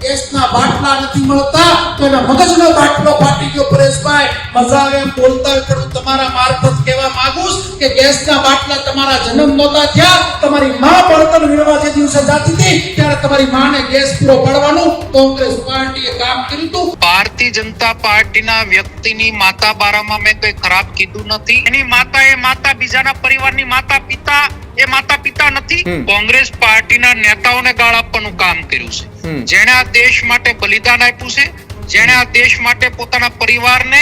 ગેસના બાટલા નથી મળતા તો એના મગજનો બાટલો ફાટી ગયો પરેશભાઈ મજા આવે એમ બોલતા હોય પણ તમારા મારફત કહેવા માંગુ છું કે ગેસના બાટલા તમારા જન્મ નહોતા થયા તમારી માં બળતણ વીણવા જે દિવસે જાતી હતી ત્યારે તમારી માને ગેસ પૂરો પાડવાનું કોંગ્રેસ પાર્ટીએ કામ કર્યું હતું। ભારતીય જનતા પાર્ટીના વ્યક્તિની માતા બારામાં મેં કઈ ખરાબ કીધું નથી। એની માતા એ માતા બીજાના પરિવારની માતા પિતા એ માતા પિતા નથી। કોંગ્રેસ પાર્ટીના નેતાઓને ગાળ આપવાનું કામ કર્યું છે। જેણે આ દેશ માટે બલિદાન આપ્યું છે, જેણે આ દેશ માટે પોતાના પરિવારને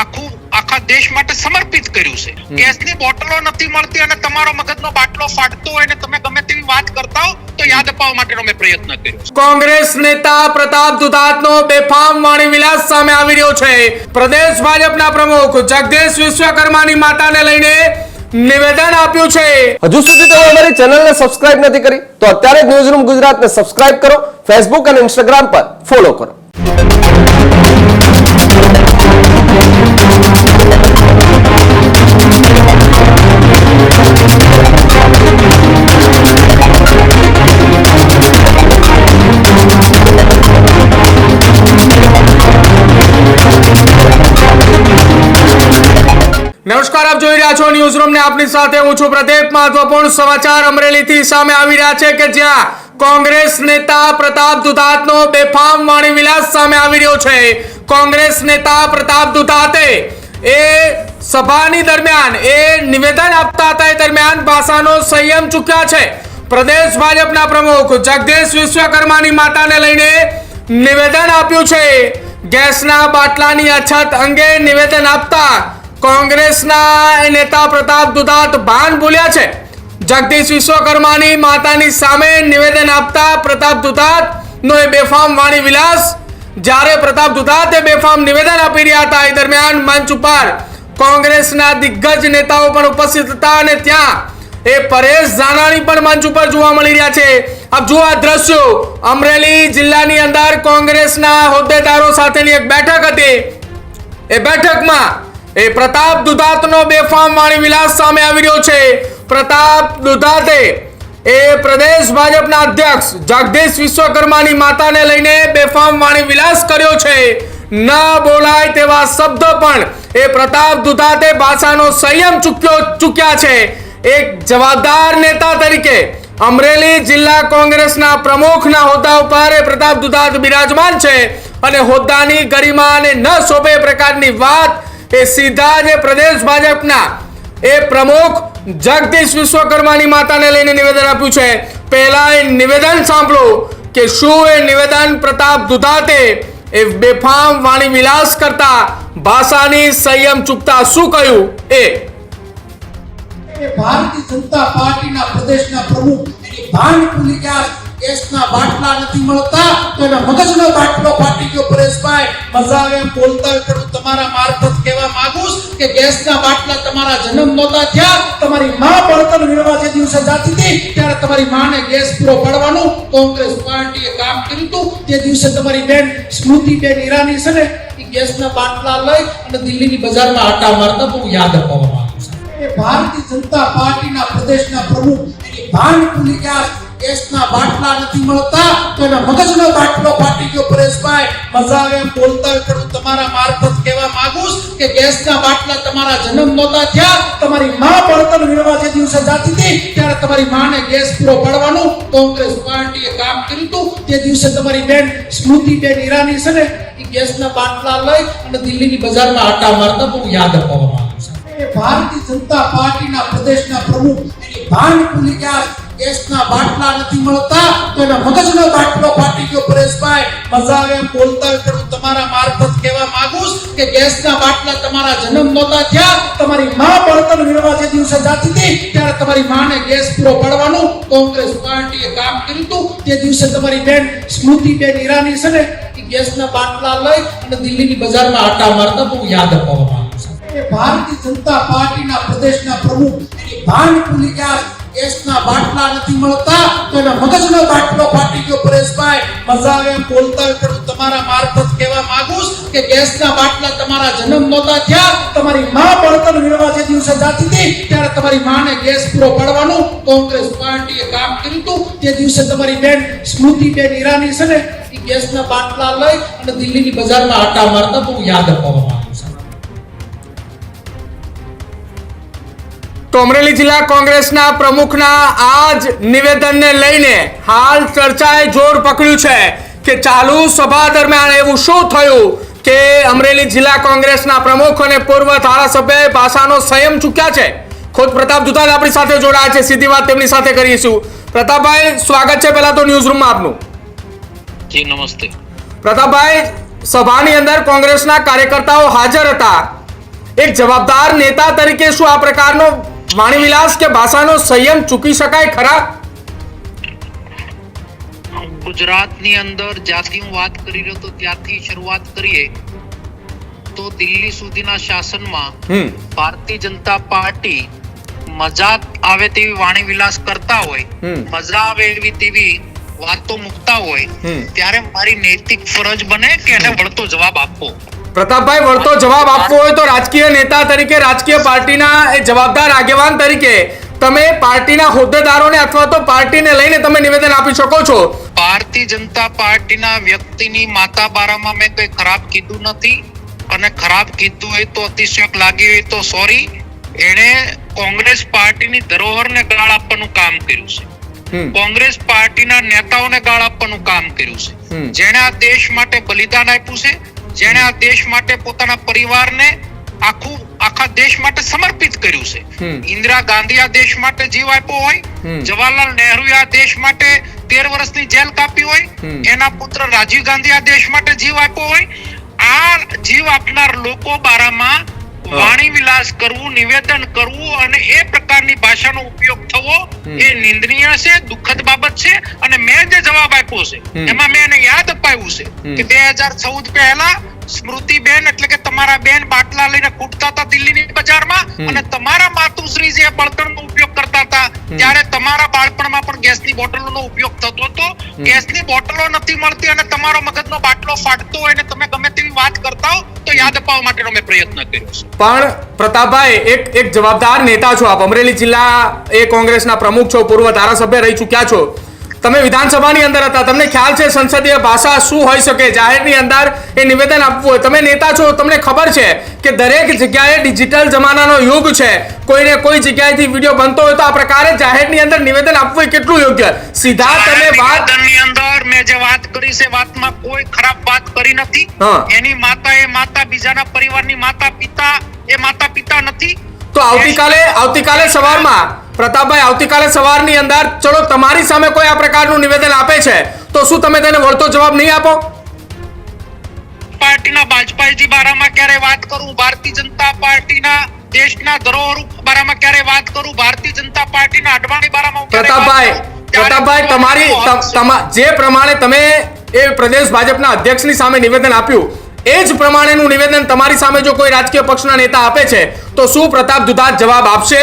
આખા દેશ માટે સમર્પિત કર્યું છે। ગેસની બોટલો નથી મળતી અને તમારો મગજનો બાટલો ફાટતો હોય ને તમે ગમે તેવી વાત કરતા હો તો યાદ અપાવવા માટેનો મેં પ્રયત્ન કર્યો। કોંગ્રેસ નેતા પ્રતાપ દુધાતનો બેફામ વાણી વિલાસ સામે આવી રહ્યો છે। પ્રદેશ ભાજપના પ્રમુખ જગદીશ વિશ્વકર્માની માતાને લઈને નિવેદન આપ્યું છે। હજુ સુધી તમે અમારી ચેનલને સબસ્ક્રાઇબ નથી કરી તો અત્યારે જ ન્યૂઝરૂમ ગુજરાતને સબસ્ક્રાઇબ કરો, ફેસબુક અને ઇન્સ્ટાગ્રામ પર ફોલો કરો। નમસ્કાર, આપ જોઈ રહ્યા છો ન્યૂઝ રૂમ ને આપની સાથે હું છું પ્રદીપ। મહત્વપૂર્ણ સમાચાર અમરેલીથી સામે આવી રહ્યા છે કે જ્યાં કોંગ્રેસ નેતા પ્રતાપ દુધાતનો બેફામ વાણી વિલાસ સામે આવી રહ્યો છે। કોંગ્રેસ નેતા પ્રતાપ દુધાતે એ સભાની દરમિયાન એ નિવેદન આપતા હતા એ દરમિયાન ભાષાનો સંયમ ચૂક્યા છે। પ્રદેશ ભાજપના પ્રમુખ જગદીશ વિશ્વકર્માની માતાને લઈને નિવેદન આપ્યું છે। ગેસના બાટલાની અછત અંગે નિવેદન આપતા કોંગ્રેસના નેતા પ્રતાપ દુધાત ભાન ભૂલ્યા છે। જગદીશ વિશ્વકર્માની માતાની સામે નિવેદન આપતા પ્રતાપ દુધાત નો એ બેફામ વાણી વિલાસ, જ્યારે પ્રતાપ દુધાત એ બેફામ નિવેદન આપી રહ્યા હતા એ દરમિયાન મંચ ઉપર કોંગ્રેસના દિગ્ગજ નેતાઓ પણ ઉપસ્થિત હતા અને ત્યાં એ પરેશ ધાનાણી પણ મંચ ઉપર જોવા મળી રહ્યા છે। આપ જુઓ આ દ્રશ્યો, અમરેલી જિલ્લાની અંદર કોંગ્રેસના હોદ્દેદારો સાથેની એક બેઠક હતી। એ બેઠકમાં એ પ્રતાપ દુધાતનો બેફામ વાણી વિલાસ સામે આવી રહ્યો છે। પ્રતાપ દુધાતે એ પ્રદેશ ભાજપના અધ્યક્ષ જગદીશ વિશ્વકર્માની માતાને લઈને બેફામ વાણી વિલાસ કર્યો છે। ન બોલાય તેવા શબ્દ પણ એ પ્રતાપ દુધાતે ભાષાનો સંયમ ચૂક્યા છે। એક જવાબદાર નેતા તરીકે અમરેલી જિલ્લા કોંગ્રેસના પ્રમુખના હોદ્દા ઉપર એ પ્રતાપ દુધાત બિરાજમાન છે અને હોદ્દાની ગરિમાને ન શોભે પ્રકારની વાત એ સીધા જ પ્રદેશ ભાજપના એ પ્રમુખ જગદીશ વિશ્વકર્માની માતાને લઈને નિવેદન આપ્યું છે। પહેલા એ નિવેદન સાંભળો કે શું એ નિવેદન પ્રતાપ દુધાતે એ બેફામ વાણી વિલાસ કરતા ભાષાની સંયમ ચૂકતા શું કહ્યું એ ભારતીય જનતા પાર્ટીના પ્રદેશના પ્રમુખ એની ભાન ભૂલી ગયા। ગેસના બાટલા નથી મળતા તો એના મગજનો બાટલો ફાટી ગયો પરેશભાઈ મજા આવે એમ બોલતા હોય પણ તમારા મારફત કહેવા માંગુ છું કે ગેસના બાટલા તમારા જન્મ નહોતા થયા તમારી માં બળતણ વીણવા જે દિવસે જાતી હતી ત્યારે તમારી માને ગેસ પૂરો પાડવાનું કોંગ્રેસ પાર્ટીએ કામ કર્યું હતું। તે દિવસે તમારી બેન સ્મૃતિબેન ઈરાની છે ને એ ગેસના બાટલા લઈ અને દિલ્હીની બજારમાં આટા મારતા તો હું યાદ અપાવવા માંગુ છું। ભારતીય જનતા પાર્ટીના પ્રદેશના પ્રમુખ એની ભાન ભૂલી ગયા। ગેસના બાટલા નથી મળતા તો એના મગજનો બાટલો ફાટી ગયો પરેશભાઈ મજા આવે એમ બોલતા હોય પણ તમારા મારફત કહેવા માંગુ છું કે ગેસના બાટલા તમારા જન્મ નહોતા થયા તમારી માં બળતણ વીણવા જે દિવસે જાતી હતી ત્યારે તમારી માને ગેસ પૂરો પાડવાનું કોંગ્રેસ પાર્ટીએ કામ કર્યું હતું। તે દિવસે તમારી બેન સ્મૃતિબેન ઈરાની છે ને એ ગેસના બાટલા લઈ અને દિલ્હીની બજારમાં આટા મારતા તો હું યાદ અપાવવા માંગુ છું। ભારતીય જનતા પાર્ટીના પ્રદેશના પ્રમુખ એની ભાન ભૂલી ગયા। ગેસના બાટલા નથી મળતા તો એના મગજનો બાટલો ફાટી ગયો પરેશભાઈ મજા આવે એમ બોલતા હોય પણ તમારા મારફત કહેવા માંગુ છું કે ગેસના બાટલા તમારા જન્મ નહોતા થયા તમારી માં બળતણ વીણવા જે દિવસે જાતી હતી ત્યારે તમારી માને ગેસ પૂરો પાડવાનું કોંગ્રેસ પાર્ટીએ કામ કર્યું હતું। તે દિવસે તમારી બેન સ્મૃતિબેન ઈરાની છે ને એ ગેસના બાટલા લઈ અને દિલ્હીની બજારમાં આટા મારતા તો હું યાદ અપાવવા માંગુ છું। ભારતીય જનતા પાર્ટીના પ્રદેશના પ્રમુખ એની ભાન ભૂલી ગયા। ગેસના બાટલા નથી મળતા તો એના મગજનો બાટલો ફાટી ગયો. પરેશભાઈ, મજા આવે એમ બોલતા હોય પણ તમારા મારફત કહેવા માંગુ છું કે ગેસના બાટલા તમારા જન્મ નહોતા થયા, તમારી માં બળતણ વીણવા જે દિવસે જાતી હતી ત્યારે તમારી માને ગેસ પૂરો પાડવાનું કોંગ્રેસ પાર્ટીએ કામ કર્યું હતું. તે દિવસે તમારી બેન સ્મૃતિબેન ઈરાની છે ને એ ગેસના બાટલા લઈ અને દિલ્હીની બજારમાં આટા મારતા તો હું યાદ અપાવવા માંગુ છું. તો અમરેલી જિલ્લા કોંગ્રેસના પ્રમુખના આ જ નિવેદનને લઈને હાલ ચર્ચાએ જોર પકડ્યું છે કે ચાલુ સભા દરમિયાન એવું શું થયું કે અમરેલી જિલ્લા કોંગ્રેસના પ્રમુખ અને પૂર્વ ધારાસભ્ય ભાષાનો સંયમ ચૂક્યા છે. ખુદ પ્રતાપ દુધાત આપણી સાથે જોડાયા છે, સીધી વાત તેમની સાથે કરીશું. પ્રતાપભાઈ, સ્વાગત છે પહેલા તો ન્યૂઝ રૂમમાં આપનું. જી નમસ્તે. પ્રતાપભાઈ, સભાની અંદર કોંગ્રેસના કાર્યકર્તાઓ હાજર હતા. એક જવાબદાર નેતા તરીકે શું આ પ્રકારનો વાણીવિલાસ કે ભાષાનો સંયમ ચૂકી શકાય ખરા? ગુજરાતની અંદર જ્યાંથી હું વાત કરી રહ્યો તો ત્યાંથી શરૂઆત કરીએ તો દિલ્હી સુધીના શાસનમાં ભારતીય જનતા પાર્ટી મજાક આવે તેવી વાણી વિલાસ કરતા હોય, મજા આવે એવી તેવી વાતો મૂકતા હોય ત્યારે મારી નૈતિક ફરજ બને કે એને વળતો જવાબ આપવો. પ્રતાપભાઈ, વળતો જવાબ આપવો હોય તો રાજકીય નેતા તરીકે, રાજકીય પાર્ટીના જવાબદાર આગેવાન તરીકે તમે પાર્ટીના હોદ્દેદારોને અથવા તો પાર્ટીને લઈને તમે નિવેદન આપી શકો છો. ભારતીય જનતા પાર્ટીના વ્યક્તિની માતા બારામાં મેં કઈ ખરાબ કીધું નથી અને ખરાબ કીધું હોય તો અતિશયોક્તિ લાગી હોય તો સોરી. એણે કોંગ્રેસ પાર્ટીની ધરોહરને ગાળ આપવાનું કામ કર્યું છે, કોંગ્રેસ પાર્ટીના નેતાઓને ગાળ આપવાનું કામ કર્યું છે. જેણે આ દેશ માટે બલિદાન આપ્યું છે, જેણે આ દેશ માટે પોતાના પરિવારને આખા દેશ માટે સમર્પિત કર્યું છે. ઇન્દિરા ગાંધી આ દેશ માટે જીવ આપ્યો હોય, જવાહરલાલ નહેરુ આ દેશ માટે 13 વર્ષની જેલ કાપી હોય, એના પુત્ર રાજીવ ગાંધી આ દેશ માટે જીવ આપ્યો હોય. આ જીવ આપનાર લોકો બારામાં વાણી વિલાસ કરવું, નિવેદન કરવું અને એ પ્રકારની ભાષાનો ઉપયોગ થવો એ નિંદનીય છે, દુઃખદ બાબત છે. અને મેં જે જવાબ આપ્યો છે એમાં મેં એને યાદ અપાવ્યું છે કે 2014 પહેલા સ્મૃતિબેન એટલે કે તમારા બેન બાટલા લઈને કૂટતા હતા દિલ્હીની બજારમાં અને તમારા માતુશ્રી જે બળતણનો ઉપયોગ કરતા હતા ત્યારે તમારા બાળપણમાં પણ ગેસની બોટલોનો ઉપયોગ થતો હતો. ગેસની બોટલો નથી મળતી અને તમારો મગજનો બાટલો ફાટતો હોય અને તમે ગમે તેવી વાત કરતા હો તો યાદ અપાવવા માટેનો મેં પ્રયત્ન કર્યો છે. પણ પ્રતાપભાઈ, એક જવાબદાર નેતા છો આપ, અમરેલી જિલ્લા એ કોંગ્રેસના પ્રમુખ છો, પૂર્વ ધારાસભ્ય રહી ચૂક્યા છો. તમે વિધાનસભાની અંદર હતા, તમને ખ્યાલ છે સંસદીય ભાષા શું હોઈ શકે, જાહેરની અંદર એ નિવેદન આપવું હોય. તમે નેતા છો, તમને ખબર છે કે દરેક જગ્યાએ ડિજિટલ જમાનાનો યુગ છે, કોઈને કોઈ જગ્યાએથી વિડીયો બનતો હોય તો આ પ્રકારે જાહેરની અંદર નિવેદન આપવું એ કેટલું યોગ્ય? સીધા તમે વાતની અંદર મેં જે વાત કરી છે વાતમાં કોઈ ખરાબ વાત કરી નથી. એની માતા એ માતા, બીજાના પરિવારની માતા પિતા એ માતા પિતા નથી. તો આવતીકાલે સવારમાં પ્રતાપભાઈ, આવતીકાલે સવારની અંદર ચલો તમારી સામે કોઈ આ પ્રકારનું નિવેદન આપે છે તો શું તમે તેને વળતો જવાબ નહીં આપો? પાર્ટીના વાજપેયીજી બારામાં ક્યારે વાત કરું, ભારતીય જનતા પાર્ટીના દેશના ધરોહર બારામાં ક્યારે વાત કરું, ભારતીય જનતા પાર્ટીના અડવાણી બારામાં પ્રતાપભાઈ, તમારી જે પ્રમાણે તમે એ પ્રદેશ ભાજપના અધ્યક્ષની સામે નિવેદન આપ્યું એ જ પ્રમાણેનું નિવેદન તમારી સામે જો કોઈ રાજકીય પક્ષના નેતા આપે છે તો શું પ્રતાપ દુધાત જવાબ આપશે?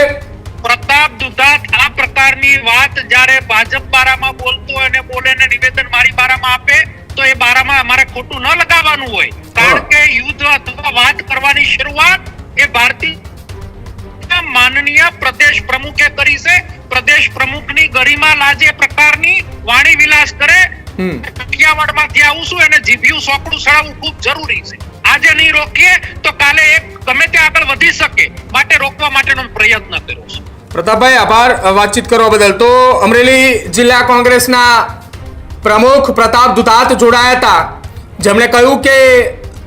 પ્રતાપ દુધાત આ પ્રકારની વાત જ્યારે ભાજપ બારામાં બોલતો હોય અને બોલે ને નિવેદન મારી બારામાં આપે તો એ બારામાં અમારે ખોટું ન લગાવવાનું હોય. કારણ કે યુદ્ધ અથવા વાત કરવાની શરૂઆત એ ભારતીય માનનીય પ્રદેશ પ્રમુખે કરી છે. પ્રદેશ પ્રમુખની ગરિમા લાજે પ્રકારની વાણી વિલાસ કરે કઠિયાવાડમાંથી આવું છું એને જીભ્યું સોકડું સડાવવું ખૂબ જરૂરી છે. આજે નહીં રોકીએ તો કાલે એક ગમે તે આગળ વધી શકે, માટે રોકવા માટેનો પ્રયત્ન કર્યો છે. પ્રતાપભાઈ, આભાર વાતચીત કરવા બદલ. તો અમરેલી જિલ્લા કોંગ્રેસના પ્રમુખ પ્રતાપ દુધાત જોડાયા હતા, જેમણે કહ્યું કે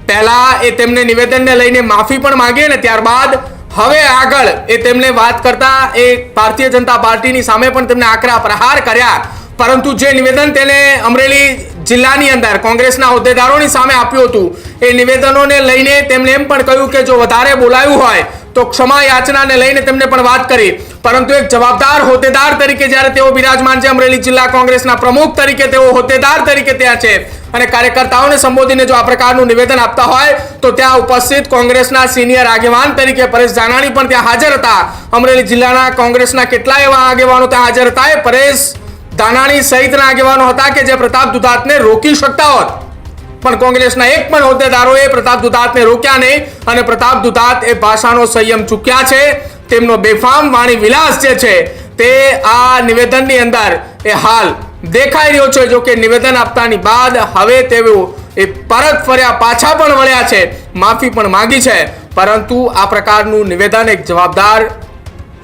પહેલા એ તેમને નિવેદનને લઈને માફી પણ માંગી અને ત્યારબાદ હવે આગળ એ તેમને વાત કરતા એ ભારતીય જનતા પાર્ટીની સામે પણ તેમને આકરા પ્રહાર કર્યા. પરંતુ જે નિવેદન તેને અમરેલી જિલ્લાની અંદર કોંગ્રેસના હોદ્દેદારોની સામે આપ્યું હતું એ નિવેદનોને લઈને તેમણે એમ પણ કહ્યું કે જો વધારે બોલાયું હોય તો ક્ષમા યાચનાને લઈને તેમણે પણ વાત કરી. પરંતુ એક જવાબદાર હોદ્દેદાર તરીકે જ્યારે તેઓ બિરાજમાન છે, અમરેલી જિલ્લા કોંગ્રેસના પ્રમુખ તરીકે તેઓ હોદ્દેદાર તરીકે ત્યાં છે, અને કાર્યકર્તાઓને સંબોધીને જો આ પ્રકારનું નિવેદન આપતા હોય તો ત્યાં ઉપસ્થિત કોંગ્રેસના સિનિયર આગેવાન તરીકે પરેશ ધાનાણી પણ ત્યાં હાજર હતા. અમરેલી જિલ્લાના કોંગ્રેસના કેટલાય એવા આગેવાનો ત્યાં હાજર હતા. એ પરેશ ધાનાણી સહિતના આગેવાનો હતા કે જે પ્રતાપ દુધાતને રોકી શકતા હોત, પણ કોંગ્રેસના એક પણ હોદ્દેદારોએ પ્રતાપ દુધાતને રોક્યા નહીં અને પ્રતાપ દુધાત એ ભાષાનો સંયમ ચૂક્યા છે. તેમનો બેફામ વાણી વિલાસ જે છે તે આ નિવેદનની અંદર એ હાલ દેખાઈ રહ્યો છે. જો કે નિવેદન આપતાની બાદ હવે તેઓ એ પરત ફર્યા, પાછા પણ વળ્યા છે, માફી પણ માંગી છે, પરંતુ આ પ્રકારનું નિવેદન એક જવાબદાર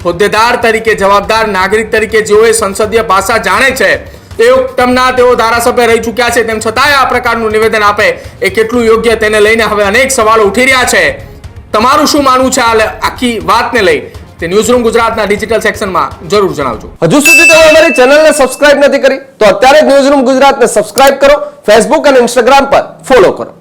હોદ્દેદાર તરીકે, જવાબદાર નાગરિક તરીકે જેઓએ સંસદીય ભાષા જાણે છે, એક ટર્મના તેઓ ધારાસભ્ય રહી ચૂક્યા છે, તેમ છતાંય આ પ્રકારનું નિવેદન આપે એ કેટલું યોગ્ય, તેને લઈને હવે અનેક સવાલો ઉઠી રહ્યા છે. તમારું શું માનવું છે આ આખી વાતને લઈ તે ન્યૂઝરૂમ ગુજરાતના ડિજિટલ સેક્શનમાં જરૂર જણાવજો. હજુ સુધી તમે અમારી ચેનલને સબસ્ક્રાઇબ નથી કરી તો અત્યારે જ ન્યૂઝરૂમ ગુજરાતને સબસ્ક્રાઇબ કરો, ફેસબુક અને ઇન્સ્ટાગ્રામ પર ફોલો કરો.